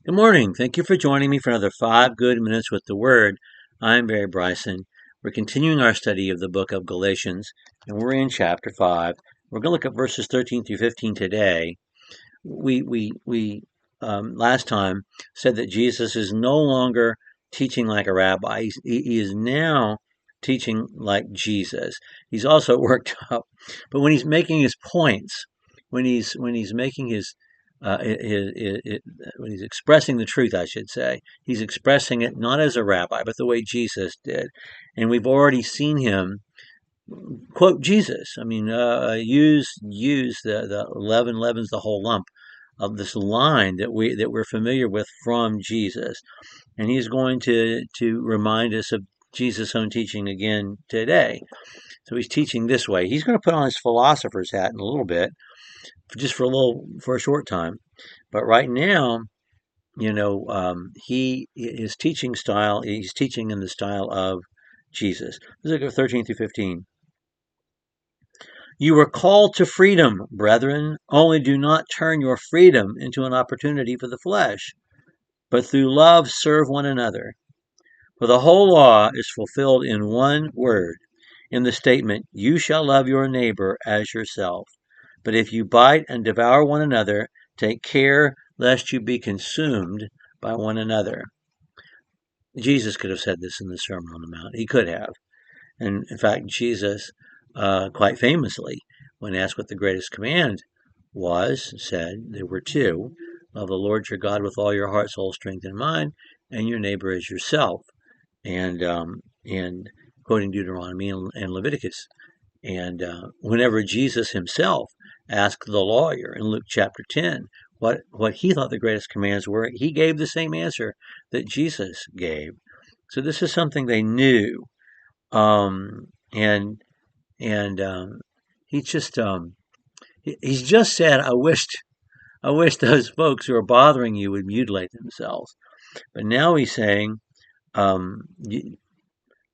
Good morning. Thank you for joining me for another 5 good minutes with the Word. I'm Barry Bryson. We're continuing our study of the book of Galatians, and we're in chapter 5. We're going to look at verses 13 through 15 today. We last time said that Jesus is no longer teaching like a rabbi. He is now teaching like Jesus. He's also worked up, but when he's making his points, when he's making when he's expressing the truth, I should say, he's expressing it not as a rabbi, but the way Jesus did. And we've already seen him quote Jesus. I mean, use the leaven leavens the whole lump of this line that we're familiar with from Jesus, and he's going to remind us of Jesus' own teaching again today. So he's teaching this way. He's going to put on his philosopher's hat in a little bit, just for a short time. But right now, his teaching style. He's teaching in the style of Jesus. Let's look at 13 through 15. You were called to freedom, brethren, only do not turn your freedom into an opportunity for the flesh, but through love serve one another. For the whole law is fulfilled in one word, in the statement, you shall love your neighbor as yourself. But if you bite and devour one another, take care lest you be consumed by one another. Jesus could have said this in the Sermon on the Mount. He could have. And in fact, Jesus, quite famously, when asked what the greatest command was, said there were two: love the Lord your God with all your heart, soul, strength, and mind, and your neighbor as yourself. And quoting Deuteronomy and Leviticus. And whenever Jesus himself asked the lawyer in Luke chapter 10 what he thought the greatest commands were, he gave the same answer that Jesus gave. So this is something they knew. Um, and and he just he's just said, I wish those folks who are bothering you would mutilate themselves. But now he's saying,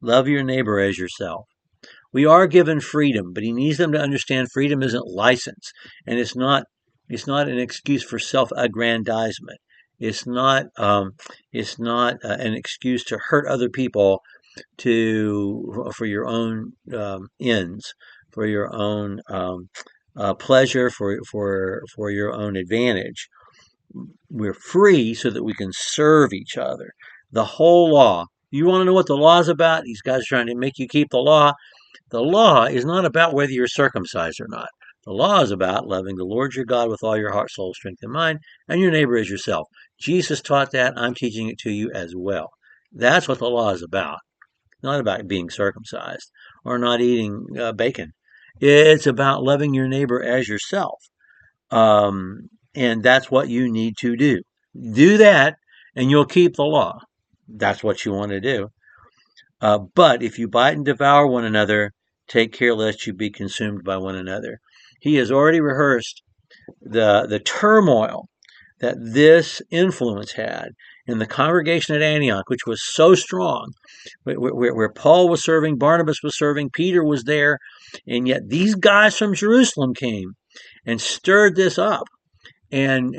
love your neighbor as yourself. We are given freedom, but he needs them to understand freedom isn't license, and it's not an excuse for self-aggrandizement. It's not an excuse to hurt other people for your own ends, for your own pleasure, for your own advantage. We're free so that we can serve each other. The whole law. You want to know what the law is about? These guys are trying to make you keep the law. The law is not about whether you're circumcised or not. The law is about loving the Lord your God with all your heart, soul, strength, and mind, and your neighbor as yourself. Jesus taught that. I'm teaching it to you as well. That's what the law is about. It's not about being circumcised or not eating bacon. It's about loving your neighbor as yourself. And that's what you need to do. Do that, and you'll keep the law. That's what you want to do. But if you bite and devour one another, take care lest you be consumed by one another. He has already rehearsed the turmoil that this influence had in the congregation at Antioch, which was so strong, where Paul was serving, Barnabas was serving, Peter was there, and yet these guys from Jerusalem came and stirred this up and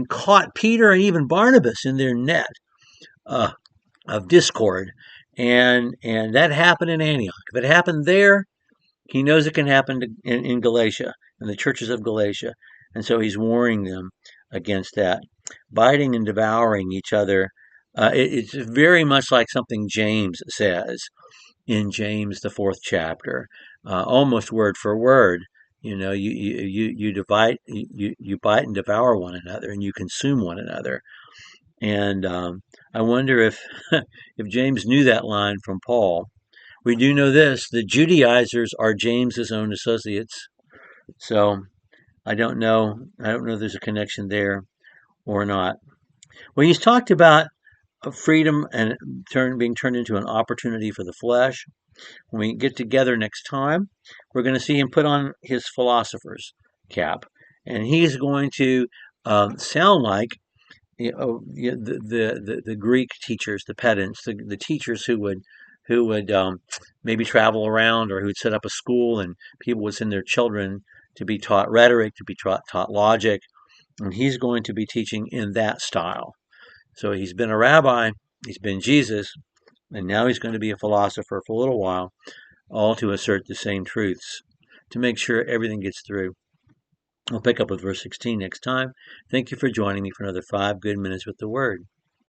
caught Peter and even Barnabas in their net uh, of discord. And that happened in Antioch. If it happened there, he knows it can happen in Galatia, in the churches of Galatia. And so he's warning them against that. Biting and devouring each other, it's very much like something James says in James, the 4th chapter, almost word for word. You bite and devour one another, and you consume one another. And I wonder if if James knew that line from Paul. We do know this: the Judaizers are James's own associates. So I don't know. I don't know if there's a connection there or not. Well, he's talked about freedom and being turned into an opportunity for the flesh. When we get together next time, we're going to see him put on his philosopher's cap, and he's going to sound like the Greek teachers, the pedants, the teachers who would maybe travel around, or who would set up a school and people would send their children to be taught rhetoric, to be taught logic, And he's going to be teaching in that style. So he's been a rabbi, he's been Jesus, and now he's going to be a philosopher for a little while, all to assert the same truths, to make sure everything gets through. We'll pick up with verse 16 next time. Thank you for joining me for another 5 good minutes with the Word.